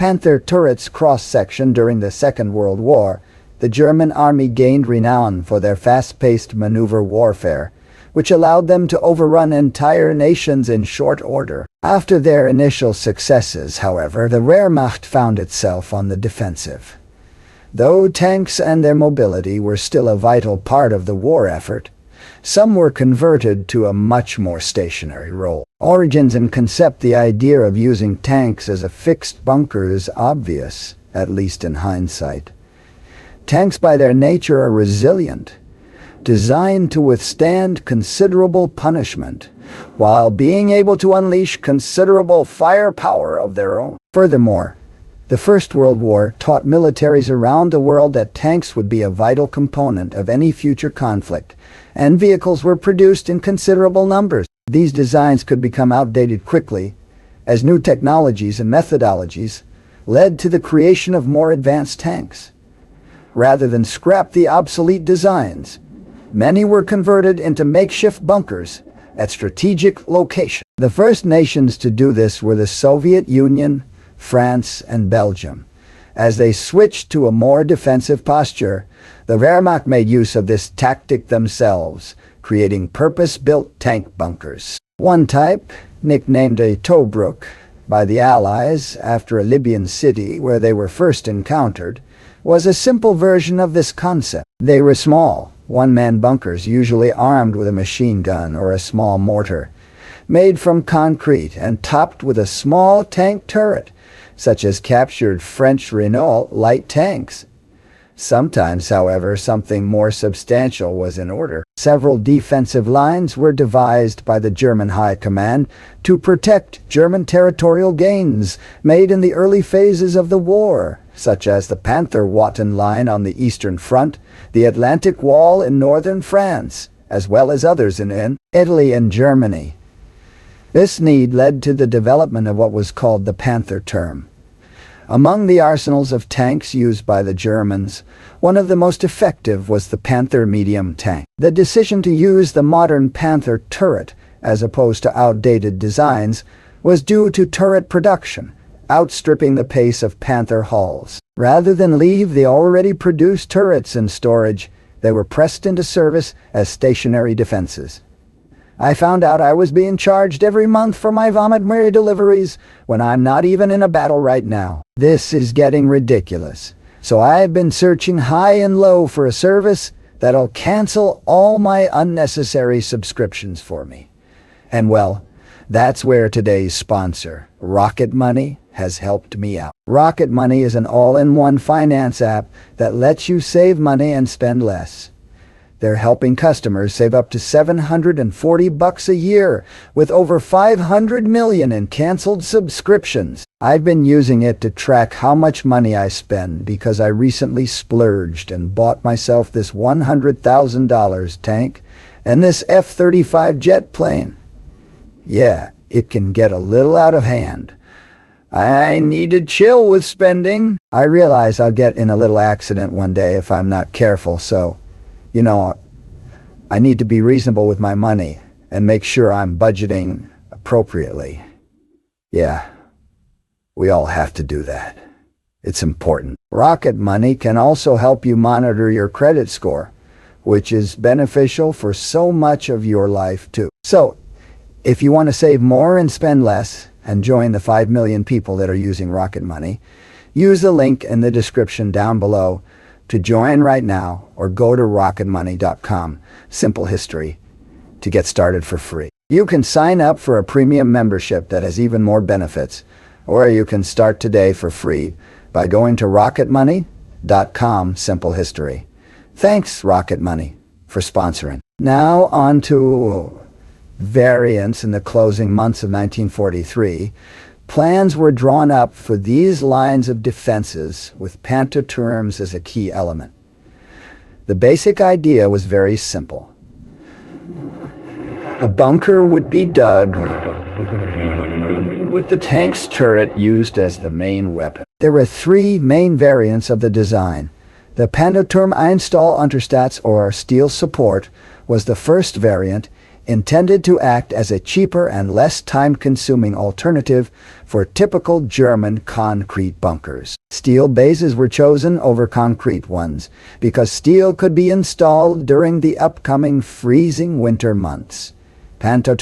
Panther turrets cross-section during the Second World War, the German army gained renown for their fast-paced maneuver warfare, which allowed them to overrun entire nations in short order. After their initial successes, however, the Wehrmacht found itself on the defensive. Though tanks and their mobility were still a vital part of the war effort, some were converted to a much more stationary role. Origins and concept. The idea of using tanks as a fixed bunker is obvious, at least in hindsight. Tanks by their nature are resilient, designed to withstand considerable punishment, while being able to unleash considerable firepower of their own. Furthermore, the First World War taught militaries around the world that tanks would be a vital component of any future conflict, and vehicles were produced in considerable numbers. These designs could become outdated quickly, as new technologies and methodologies led to the creation of more advanced tanks. Rather than scrap the obsolete designs, many were converted into makeshift bunkers at strategic locations. The first nations to do this were the Soviet Union, France, and Belgium. As they switched to a more defensive posture, the Wehrmacht made use of this tactic themselves, creating purpose-built tank bunkers. One type, nicknamed a Tobruk by the Allies after a Libyan city where they were first encountered, was a simple version of this concept. They were small, one-man bunkers usually armed with a machine gun or a small mortar, made from concrete and topped with a small tank turret, such as captured French Renault light tanks. Sometimes, however, something more substantial was in order. Several defensive lines were devised by the German High Command to protect German territorial gains made in the early phases of the war, such as the Panther line on the Eastern Front, the Atlantic Wall in northern France, as well as others in Italy and Germany. This need led to the development of what was called the Panther term. Among the arsenals of tanks used by the Germans, one of the most effective was the Panther medium tank. The decision to use the modern Panther turret, as opposed to outdated designs, was due to turret production, outstripping the pace of Panther hulls. Rather than leave the already produced turrets in storage, they were pressed into service as stationary defenses. I found out I was being charged every month for my Vomit Mary deliveries when I'm not even in a battle right now. This is getting ridiculous. So I've been searching high and low for a service that'll cancel all my unnecessary subscriptions for me. And well, that's where today's sponsor, Rocket Money, has helped me out. Rocket Money is an all-in-one finance app that lets you save money and spend less. They're helping customers save up to $740 a year with over 500 million in canceled subscriptions. I've been using it to track how much money I spend because I recently splurged and bought myself this $100,000 tank and this F-35 jet plane. Yeah, it can get a little out of hand. I need to chill with spending. I realize I'll get in a little accident one day if I'm not careful, so I need to be reasonable with my money and make sure I'm budgeting appropriately. Yeah, we all have to do that. It's important. Rocket Money can also help you monitor your credit score, which is beneficial for so much of your life too. So, if you want to save more and spend less and join the 5 million people that are using Rocket Money, use the link in the description down below to join right now, or go to rocketmoney.com, simple history, to get started for free. You can sign up for a premium membership that has even more benefits, or you can start today for free by going to rocketmoney.com, simple history. Thanks, Rocket Money, for sponsoring. Now on to variants. In the closing months of 1943, plans were drawn up for these lines of defenses with Panther terms as a key element. The basic idea was very simple. A bunker would be dug with the tank's turret used as the main weapon. There were 3 main variants of the design. The Panther Einstahl Untersatz, or steel support, was the first variant, intended to act as a cheaper and less time-consuming alternative for typical German concrete bunkers. Steel bases were chosen over concrete ones because steel could be installed during the upcoming freezing winter months. Panther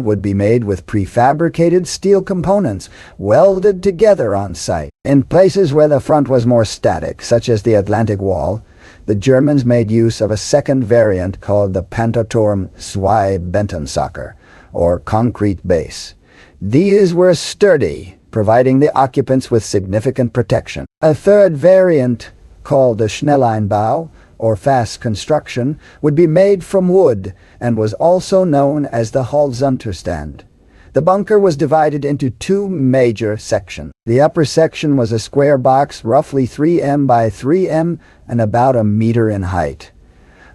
would be made with prefabricated steel components welded together on site. In places where the front was more static, such as the Atlantic Wall, the Germans made use of a second variant called the Pantherturm Zwei-Bentensacker, or concrete base. These were sturdy, providing the occupants with significant protection. A third variant, called the Schnelleinbau, or fast construction, would be made from wood and was also known as the Halsunterstand. The bunker was divided into two major sections. The upper section was a square box roughly 3 m by 3 m and about a meter in height.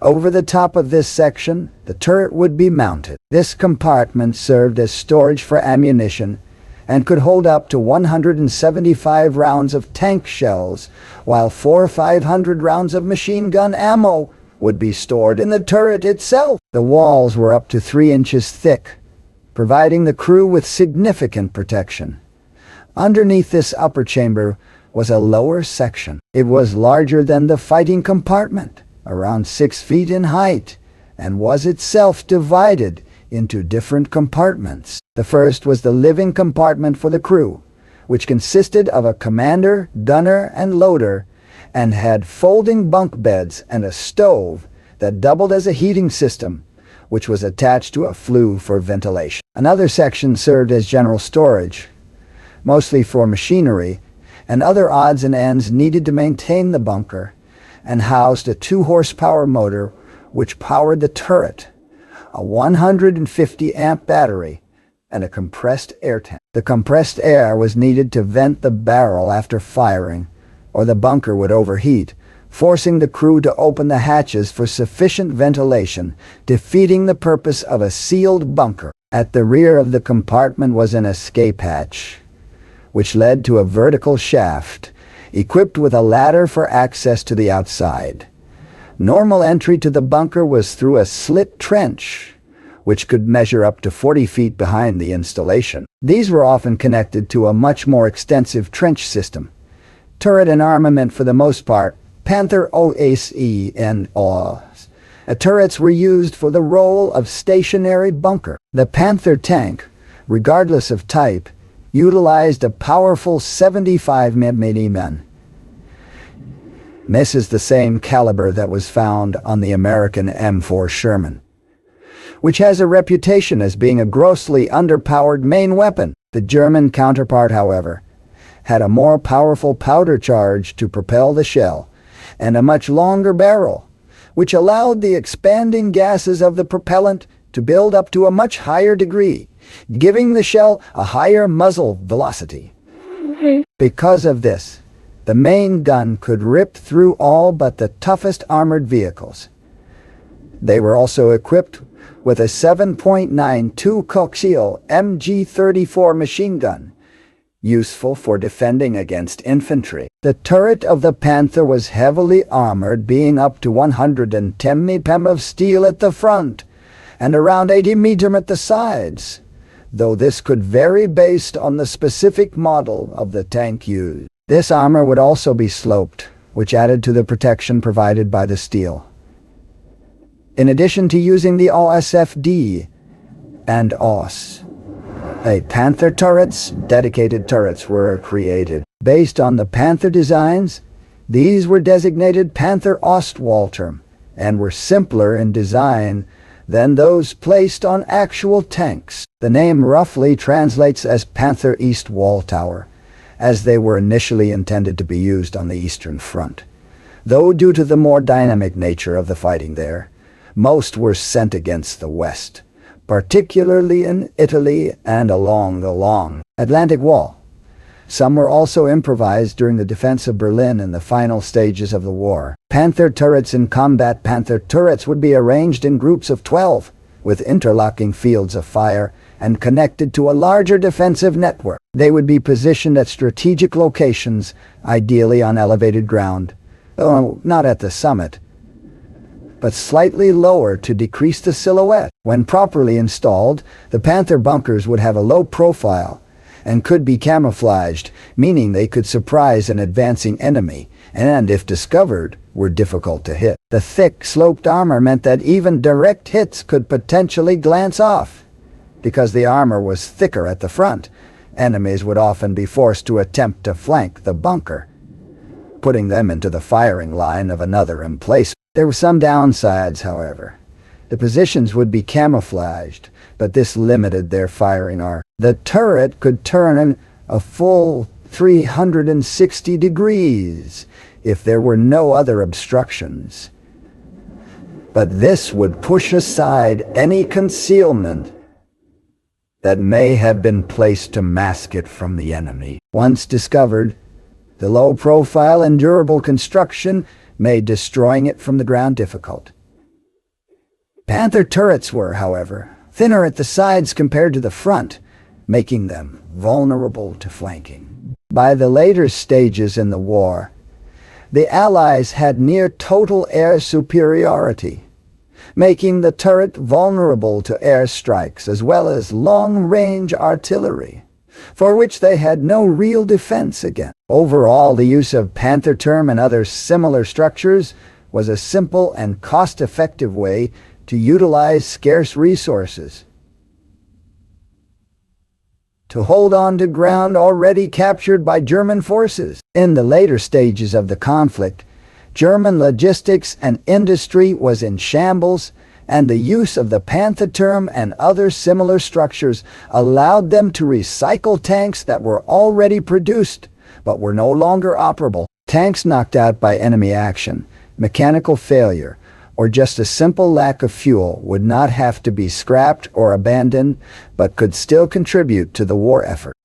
Over the top of this section, the turret would be mounted. This compartment served as storage for ammunition and could hold up to 175 rounds of tank shells, while 400 or 500 rounds of machine gun ammo would be stored in the turret itself. The walls were up to 3 inches thick, providing the crew with significant protection. Underneath this upper chamber was a lower section. It was larger than the fighting compartment, around 6 feet in height, and was itself divided into different compartments. The first was the living compartment for the crew, which consisted of a commander, gunner, and loader, and had folding bunk beds and a stove that doubled as a heating system, which was attached to a flue for ventilation. Another section served as general storage, mostly for machinery and other odds and ends needed to maintain the bunker, and housed a 2-horsepower motor which powered the turret, a 150-amp battery, and a compressed air tank. The compressed air was needed to vent the barrel after firing, or the bunker would overheat, forcing the crew to open the hatches for sufficient ventilation, defeating the purpose of a sealed bunker. At the rear of the compartment was an escape hatch, which led to a vertical shaft, equipped with a ladder for access to the outside. Normal entry to the bunker was through a slit trench, which could measure up to 40 feet behind the installation. These were often connected to a much more extensive trench system. Turret and armament for the most part, Panther OSE and OS. Turrets were used for the role of stationary bunker. The Panther tank, regardless of type, utilized a powerful 75 mm. This is the same caliber that was found on the American M4 Sherman, which has a reputation as being a grossly underpowered main weapon. The German counterpart, however, had a more powerful powder charge to propel the shell, and a much longer barrel, which allowed the expanding gases of the propellant to build up to a much higher degree, giving the shell a higher muzzle velocity. Because of this, the main gun could rip through all but the toughest armored vehicles. They were also equipped with a 7.92 coaxial MG-34 machine gun, useful for defending against infantry. The turret of the Panther was heavily armored, being up to 110 mm of steel at the front and around 80 mm at the sides, though this could vary based on the specific model of the tank used. This armor would also be sloped, which added to the protection provided by the steel. In addition to using the OSFD and OS, Panther turrets, dedicated turrets were created. Based on the Panther designs, these were designated Panther Ostwalturm and were simpler in design than those placed on actual tanks. The name roughly translates as Panther East Wall Tower, as they were initially intended to be used on the Eastern Front. Though due to the more dynamic nature of the fighting there, most were sent against the West, particularly in Italy and along the long Atlantic Wall. Some were also improvised during the defense of Berlin in the final stages of the war. Panther turrets in combat. Panther turrets would be arranged in groups of 12, with interlocking fields of fire, and connected to a larger defensive network. They would be positioned at strategic locations, ideally on elevated ground, though not at the summit, but slightly lower to decrease the silhouette. When properly installed, the Panther bunkers would have a low profile and could be camouflaged, meaning they could surprise an advancing enemy, and if discovered, were difficult to hit. The thick, sloped armor meant that even direct hits could potentially glance off. Because the armor was thicker at the front, enemies would often be forced to attempt to flank the bunker, putting them into the firing line of another emplacement. There were some downsides, however. The positions would be camouflaged, but this limited their firing arc. The turret could turn a full 360 degrees if there were no other obstructions. But this would push aside any concealment that may have been placed to mask it from the enemy. Once discovered, the low-profile and durable construction made destroying it from the ground difficult. Panther turrets were, however, thinner at the sides compared to the front, making them vulnerable to flanking. By the later stages in the war, the Allies had near total air superiority, making the turret vulnerable to airstrikes as well as long-range artillery, for which they had no real defense against. Overall, the use of Panther term and other similar structures was a simple and cost-effective way to utilize scarce resources, to hold on to ground already captured by German forces. In the later stages of the conflict, German logistics and industry was in shambles, and the use of the Panther term and other similar structures allowed them to recycle tanks that were already produced but were no longer operable. Tanks knocked out by enemy action, mechanical failure, or just a simple lack of fuel would not have to be scrapped or abandoned, but could still contribute to the war effort.